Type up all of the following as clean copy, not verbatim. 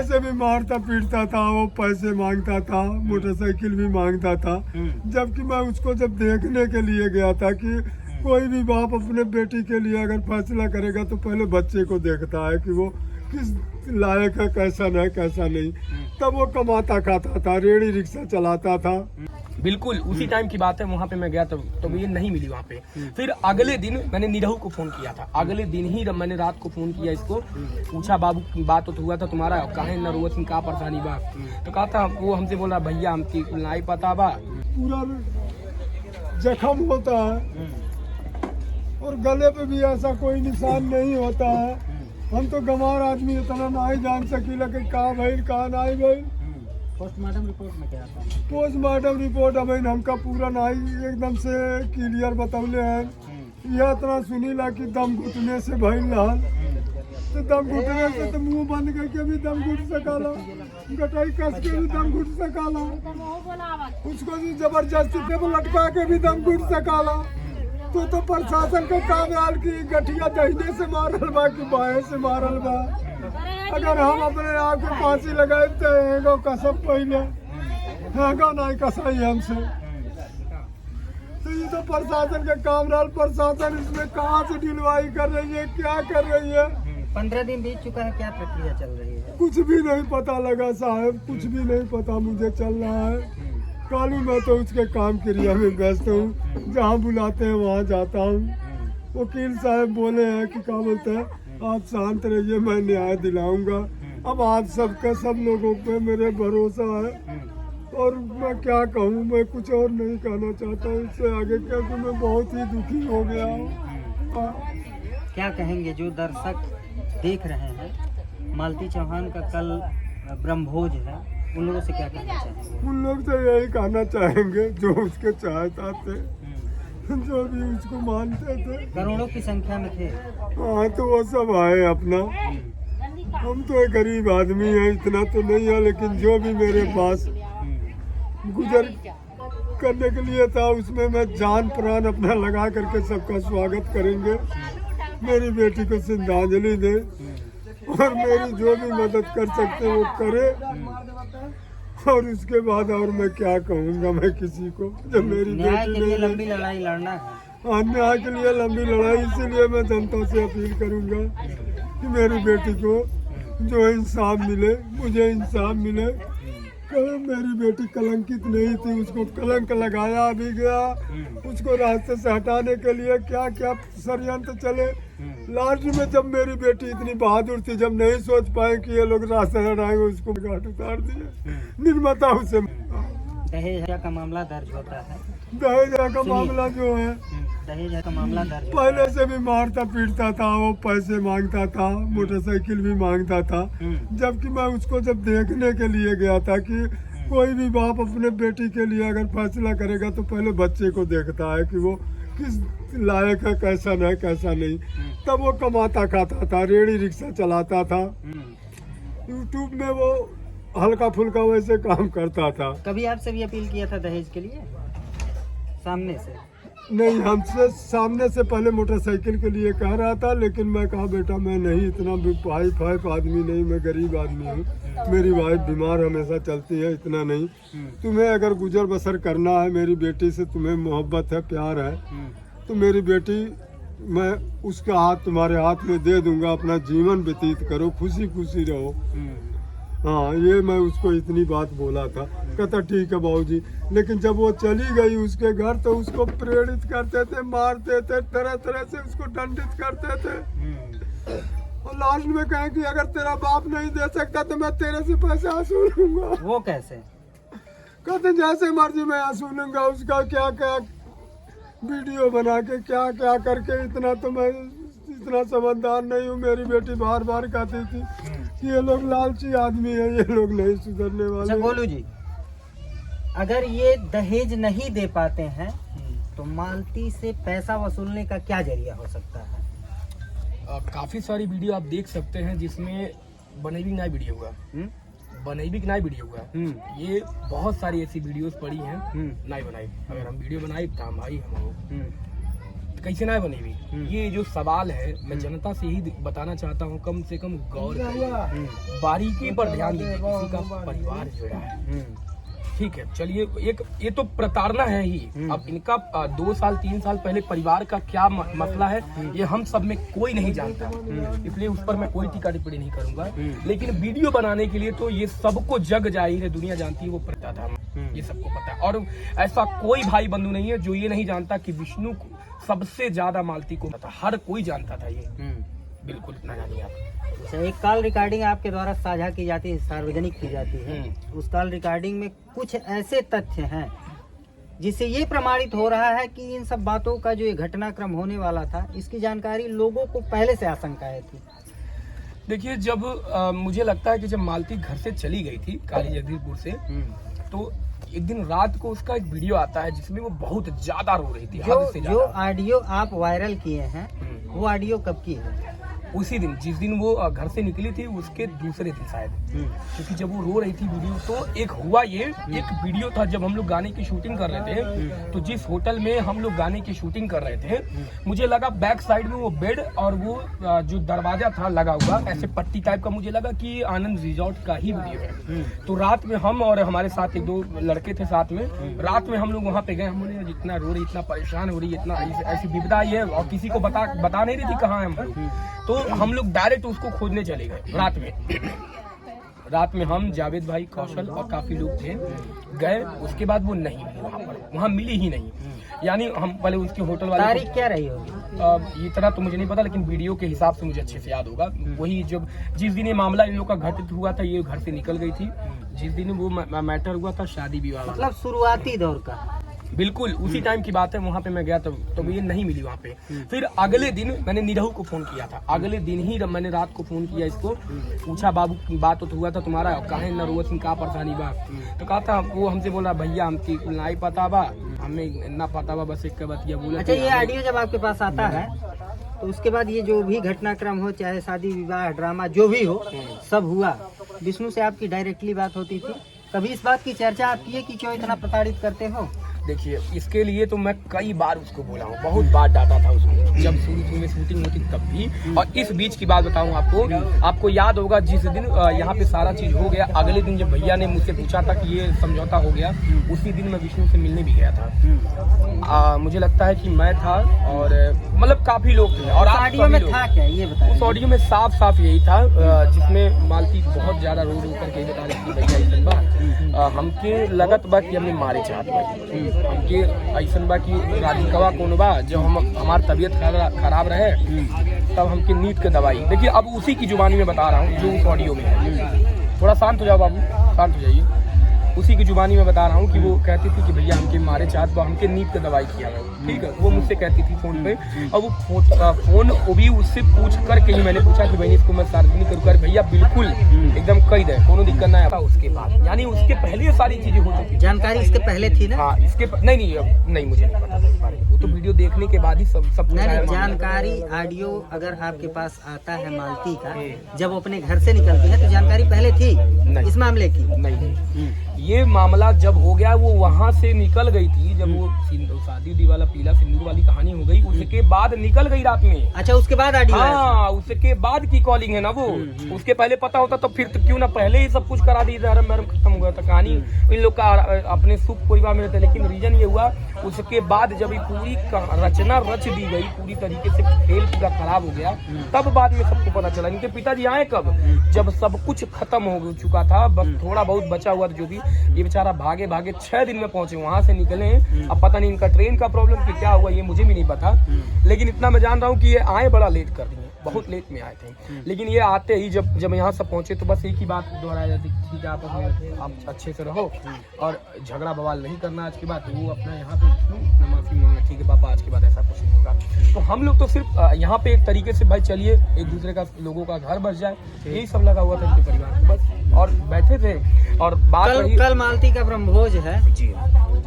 ऐसे भी मारता पीटता था, वो पैसे मांगता था, मोटरसाइकिल भी मांगता था। जबकि मैं उसको जब देखने के लिए गया था कि कोई भी बाप अपने बेटी के लिए अगर फैसला करेगा तो पहले बच्चे को देखता है कि वो किस लायक है, कैसा है कैसा नहीं। तब वो कमाता खाता था, रेड़ी रिक्शा चलाता था। बिल्कुल उसी टाइम की बात है, वहाँ पे मैं गया तो ये नहीं मिली वहाँ पे। फिर अगले दिन मैंने निरहू को फोन किया था, अगले दिन ही मैंने रात को फोन किया इसको, पूछा बाबू बात तो हुआ था तुम्हारा, कहे न रोवत सिंह का परेशानी बा, तो कहा था वो हमसे बोला भैया हमकी नहीं पता बा। पूरा जख्म होता है और गले पे भी ऐसा कोई निशान नहीं होता है। हम तो गंवार आदमी इतना नहीं जान सकीला कि कहाँ भइल कहाँ नहीं भइल। पोस्टमार्टम रिपोर्ट में क्या था? पोस्टमार्टम रिपोर्ट अब हमका पूरा नहीं एकदम से क्लियर बतौले हैं। यह इतना सुनीला कि दम घुटने से भइल रहल, तो दम घुटने से तो मुंह बंद करके भी दम घुट सकाला, गटाई कस के भी दम घुट सकाला, उसको भी जबरदस्ती पे लटका के भी दम घुट सकाला। तो प्रशासन का काम आल की गठिया दहीने से मारल बा कि बाएं से मारल बा। अगर हम अपने आप को फांसी लगाए तो एगो कसम पहले एगो नहीं कसाई हमसे। तो ये तो प्रशासन का काम रहा। प्रशासन इसमें कहाँ से ढिलवाई कर रही है, क्या कर रही है? 15 दिन बीत चुका है, क्या प्रक्रिया चल रही है? कुछ भी नहीं पता लगा साहब, कुछ भी नहीं पता मुझे चल रहा है। कालू मैं तो उसके काम क्रिया में व्यस्त हूँ, जहाँ बुलाते हैं वहाँ जाता हूँ। वकील साहब बोले हैं कि क्या बोलते हैं, आप शांत रहिए, मैं न्याय दिलाऊंगा। अब आप सबका सब लोगों पे मेरे भरोसा है और मैं क्या कहूँ, मैं कुछ और नहीं कहना चाहता हूँ इससे आगे, क्योंकि मैं बहुत ही दुखी हो गया हूँ। क्या कहेंगे जो दर्शक देख रहे हैं, मालती चौहान का कल ब्रह्मभोज है, उन लोगों से क्या कहना चाहेंगे? उन लोग से यही कहना चाहेंगे जो उसके चाहता थे, जो भी उसको मानते थे। करोड़ों की संख्या में थे। हाँ तो वो सब आए अपना। हम तो एक गरीब आदमी है, इतना तो नहीं है, लेकिन जो भी मेरे पास गुजर करने के लिए था उसमें मैं जान प्राण अपना लगा करके सबका स्वागत करेंगे। मेरी बेटी को श्रद्धांजलि दे और मेरी जो भी मदद कर सकते वो करे। और उसके बाद और मैं क्या कहूँगा मैं किसी को, जब मेरी न्याय बेटी के लिए नहीं। लंबी लड़ाई लड़ना है। अन्याय के लिए लंबी लड़ाई, इसीलिए मैं जनता से अपील करूंगा कि मेरी बेटी को जो इंसाफ मिले, मुझे इंसाफ मिले। मेरी बेटी कलंकित नहीं थी, उसको कलंक लगाया भी गया। उसको रास्ते से हटाने के लिए क्या क्या षड्यंत्र चले। लास्ट में जब मेरी बेटी इतनी बहादुर थी, जब नहीं सोच पाए कि ये लोग रास्ते हटाएंगे, उसको घाट उतार दिए निर्मता उसे। दहेज का मामला दर्ज होता है। दहेज का मामला जो है, दहेज का मामला दर्ज होता पहले से भी मारता पीटता था, वो पैसे मांगता था, मोटरसाइकिल भी मांगता था। जबकि मैं उसको जब देखने के लिए गया था कि कोई भी बाप अपने बेटी के लिए अगर फैसला करेगा तो पहले बच्चे को देखता है कि वो किस लायक है, कैसा है कैसा नहीं। तब वो कमाता खाता था, रेड़ी रिक्शा चलाता था। यूट्यूब में वो हल्का फुल्का वैसे काम करता था। कभी आपसे भी अपील किया था दहेज के लिए सामने से? नहीं, हमसे सामने से पहले मोटरसाइकिल के लिए कह रहा था, लेकिन मैं कहा बेटा मैं नहीं, इतना फाइफ आदमी नहीं, मैं गरीब आदमी हूँ, मेरी वाइफ बीमार हमेशा चलती है, इतना नहीं। तुम्हें अगर गुजर बसर करना है, मेरी बेटी से तुम्हें मोहब्बत है, प्यार है, तो मेरी बेटी मैं उसका हाथ तुम्हारे हाथ में दे दूंगा, अपना जीवन व्यतीत करो, खुशी खुशी रहो। हाँ, ये मैं उसको इतनी बात बोला था। कहता ठीक है बाबूजी। लेकिन जब वो चली गई उसके घर तो उसको प्रेरित करते थे, मारते थे, तरह तरह से उसको दंडित करते थे। और लास्ट में कहे कि अगर तेरा बाप नहीं दे सकता तो मैं तेरे से पैसे वसूल लूंगा। वो कैसे? कहते जैसे मर्जी मैं वसूलूंगा। उसका क्या क्या वीडियो बना के क्या क्या करके, इतना तो मैं इतना समझदार नहीं हूँ। मेरी बेटी बार बार कहती थी ये लोग लालची आदमी है, ये लोग नहीं सुधरने वाले। अच्छा गोलू जी, अगर ये दहेज नहीं दे पाते हैं तो मालती से पैसा वसूलने का क्या जरिया हो सकता है? काफी सारी वीडियो आप देख सकते हैं जिसमें बनेवी नाई वीडियो हुआ, बनेवी नाई वीडियो हुआ। ये बहुत सारी ऐसी वीडियोस पड़ी हैं नाई बनाई। अगर हम वीडियो बनाए तो हम आई हम कैसे ना बनी हुई। ये जो सवाल है मैं जनता से ही बताना चाहता हूँ, कम से कम गौर करिए, बारीकी पर ध्यान दीजिए, किसी का परिवार जुड़ा है, ठीक है चलिए, एक ये तो प्रताड़ना है ही। अब इनका 2 साल 3 साल पहले परिवार का क्या मसला है ये हम सब में कोई नहीं जानता, इसलिए उस पर मैं कोई टीका टिप्पणी नहीं करूंगा। लेकिन वीडियो बनाने के लिए तो ये सबको जग जाहिर है, दुनिया जानती है वो प्रता था, ये सबको पता है। और ऐसा कोई भाई बंधु नहीं है जो ये नहीं जानता कि विष्णु को सबसे ज्यादा मालती को पता, हर कोई जानता था ये, बिल्कुल इतना जानिए आप। अच्छा, एक कॉल रिकॉर्डिंग आपके द्वारा साझा की जाती है, सार्वजनिक की जाती है, उस कॉल रिकॉर्डिंग में कुछ ऐसे तथ्य हैं जिससे ये प्रमाणित हो रहा है कि इन सब बातों का जो ये घटनाक्रम होने वाला था इसकी जानकारी लोगों को पहले से आशंकाएं थी। देखिए जब मुझे लगता है कि जब मालती घर से चली गई थी काली जगदीशपुर से, तो एक दिन रात को उसका एक वीडियो आता है जिसमें वो बहुत ज्यादा रो रही थी, हद से जो ऑडियो आप वायरल किए हैं वो ऑडियो कब की है? उसी दिन जिस दिन वो घर से निकली थी उसके दूसरे दिन शायद, क्योंकि जब वो रो रही थी वीडियो, तो एक हुआ ये, एक वीडियो था जब हम लोग गाने की शूटिंग कर रहे थे, तो जिस होटल में हम लोग गाने की शूटिंग कर रहे थे, मुझे लगा बैक साइड में वो बेड और वो जो दरवाजा था लगा हुआ ऐसे पट्टी टाइप का, मुझे लगा कि आनंद रिजॉर्ट का ही वीडियो है। तो रात में हम और हमारे साथ 1-2 लड़के थे साथ में, रात में हम लोग वहाँ पे गए, हम बोले जितना रो रही, इतना परेशान हो रही, इतना ऐसी विपदा आई है और किसी को बता नहीं रही थी कहाँ है हम लोग, तो हम लोग डायरेक्ट उसको खोजने चले गए रात में। रात में हम, जावेद भाई, कौशल और काफी लोग थे, गए, उसके बाद वो नहीं मिली वहाँ पर, वहाँ मिली ही नहीं। यानी हम पहले उसके होटल वाले, तारीख क्या रही होगी ये तरह तो मुझे नहीं पता, लेकिन वीडियो के हिसाब से मुझे अच्छे से याद होगा, वही जब जिस दिन ये मामला इन लोग का घटित हुआ था, ये घर से निकल गई थी, जिस दिन वो मैटर हुआ था शादी विवाह, मतलब शुरुआती दौर का, बिल्कुल उसी टाइम की बात है। वहाँ पे मैं गया तो ये नहीं मिली वहाँ पे। फिर अगले दिन मैंने निरहू को फोन किया था, अगले दिन ही मैंने रात को फोन किया इसको, पूछा बाबू बात तो हुआ था तुम्हारा, काहे न रोवत का परेशानी बा, तो कहा था वो हमसे बोला भैया हमकी नहीं पता बा, हमें ना पता बा, बस एक बतिया बोला। अच्छा, ये ऑडियो जब आपके पास आता है तो उसके बाद ये जो भी घटनाक्रम हो, चाहे शादी विवाह ड्रामा जो भी हो, सब हुआ, विष्णु से आपकी डायरेक्टली बात होती थी? कभी इस बात की चर्चा आप किए कि क्यों इतना प्रताड़ित करते हो? देखिए इसके लिए तो मैं कई बार उसको बोला हूँ, बहुत बार डांटा था उसको, जब शुरू में शूटिंग होती तब भी। और इस बीच की बात बताऊँ आपको याद होगा जिस दिन यहाँ पे सारा चीज हो गया, अगले दिन जब भैया ने मुझसे पूछा था कि ये समझौता हो गया, उसी दिन मैं विष्णु से मिलने भी गया था। मुझे लगता है कि मैं था और मतलब काफी लोग थे। और ऑडियो में था क्या ये बताइए? उस ऑडियो में साफ साफ यही था, जिसमें मालती बहुत ज्यादा रो रो करके बता रही थी भैया हमके लगत बा कि हमने मारे चाहत भाई, हमके ऐसा बा कि राधिकवा कौन बा, जब हमारी तबीयत खराब रहे तब हमके नींद के दवाई। देखिए अब उसी की जुबानी में बता रहा हूँ जो उस ऑडियो में है। थोड़ा शांत हो जाओ बाबू, शांत हो जाइए। उसी की जुबानी में बता रहा हूँ कि वो कहती थी कि भैया हमके मारे चाहत बा, हमके नींद के दवाई किया है, ठीक है, वो मुझसे कहती थी फोन पे। और वो फोन वो भी उससे पूछ करके ही मैंने पूछा कि भाई इसको मैं सार्वजनिक करूँ कर, भैया बिल्कुल एकदम कही दे, कोनो दिक्कत ना है। उसके बाद यानी उसके पहले ये सारी चीजें हो चुकी, जानकारी इसके पहले थी ना? हाँ इसके नहीं मुझे नहीं पता था इस बारे में, वो तो वीडियो देखने के बाद ही सब नहीं, जानकारी ऑडियो अगर आपके पास आता है मालती का, जब वो अपने घर से निकलती है तो जानकारी पहले थी इस मामले की? नहीं, ये मामला जब हो गया वो वहाँ से निकल गई थी, जब वो शादी वाला पीला सिंदूर वाली कहानी हो गई, उसके बाद निकल गई रात में। अच्छा, उसके बाद ऑडियो? हाँ, उसके बाद की कॉलिंग है ना वो। उसके पहले पता होता तो फिर तो क्यों ना पहले ही सब कुछ करा दी, धर्म खत्म हो गया था कहानी, इन लोग का अपने सुख परिवार में रहते। लेकिन रीजन ये हुआ उसके बाद जब पूरी रचना रच दी गई, पूरी तरीके से खेल पूरा खराब हो गया, तब बाद में सबको पता चला। इनके पिताजी आए कब? जब सब कुछ खत्म हो चुका था, बस थोड़ा बहुत बचा हुआ था जो भी। ये बेचारा भागे 6 दिन में पहुंचे, वहां से निकले। अब पता नहीं इनका ट्रेन का प्रॉब्लम कि क्या हुआ, ये मुझे भी नहीं पता, लेकिन इतना मैं जान रहा हूँ कि ये आए बड़ा लेट कर दिए, बहुत लेट में आए थे। लेकिन ये आते ही जब यहाँ सब पहुंचे तो बस एक ही बात दोहराया जाती, ठीक है आपस में आप अच्छे से रहो और झगड़ा बवाल नहीं करना आज के बाद। तो वो अपना यहाँ पे माफी मांगा, ठीक है पापा आज के बाद ऐसा कुछ नहीं होगा। तो हम लोग तो सिर्फ यहाँ पे एक तरीके से भाई चलिए एक दूसरे का, लोगों का घर बस जाए, यही सब लगा हुआ था इनके परिवार में बस, और बैठे थे। और बात कल मालती का ब्रह्मभोज है जी,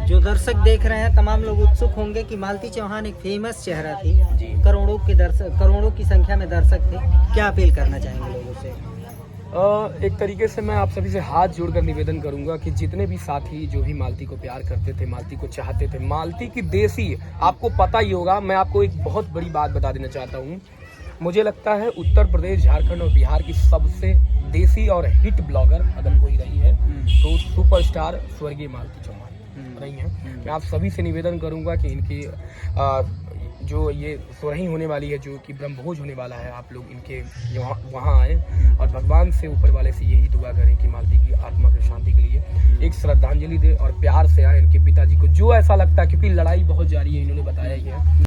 जो दर्शक देख रहे हैं तमाम लोग उत्सुक होंगे कि मालती चौहान एक फेमस चेहरा थी, करोड़ों की संख्या में दर्शक थे, क्या अपील करना चाहेंगे लोगों से? एक तरीके से मैं आप सभी से हाथ जोड़कर निवेदन करूंगा कि जितने भी साथी जो भी मालती को प्यार करते थे, मालती को चाहते थे, मालती की देसी, आपको पता ही होगा, मैं आपको एक बहुत बड़ी बात बता देना चाहता हूँ। मुझे लगता है उत्तर प्रदेश, झारखंड और बिहार की सबसे देसी और हिट ब्लॉगर अगर कोई रही है तो सुपरस्टार स्वर्गीय मालती चौहान रही हैं। मैं आप सभी से निवेदन करूंगा कि इनकी जो ये सुरही होने वाली है, जो कि ब्रह्मभोज होने वाला है, आप लोग इनके वहाँ आए और भगवान से, ऊपर वाले से यही दुआ करें कि मालती की आत्मा की शांति के लिए एक श्रद्धांजलि दे और प्यार से आए इनके पिताजी को। जो ऐसा लगता है, क्योंकि लड़ाई बहुत जारी है, इन्होंने बताया ही है।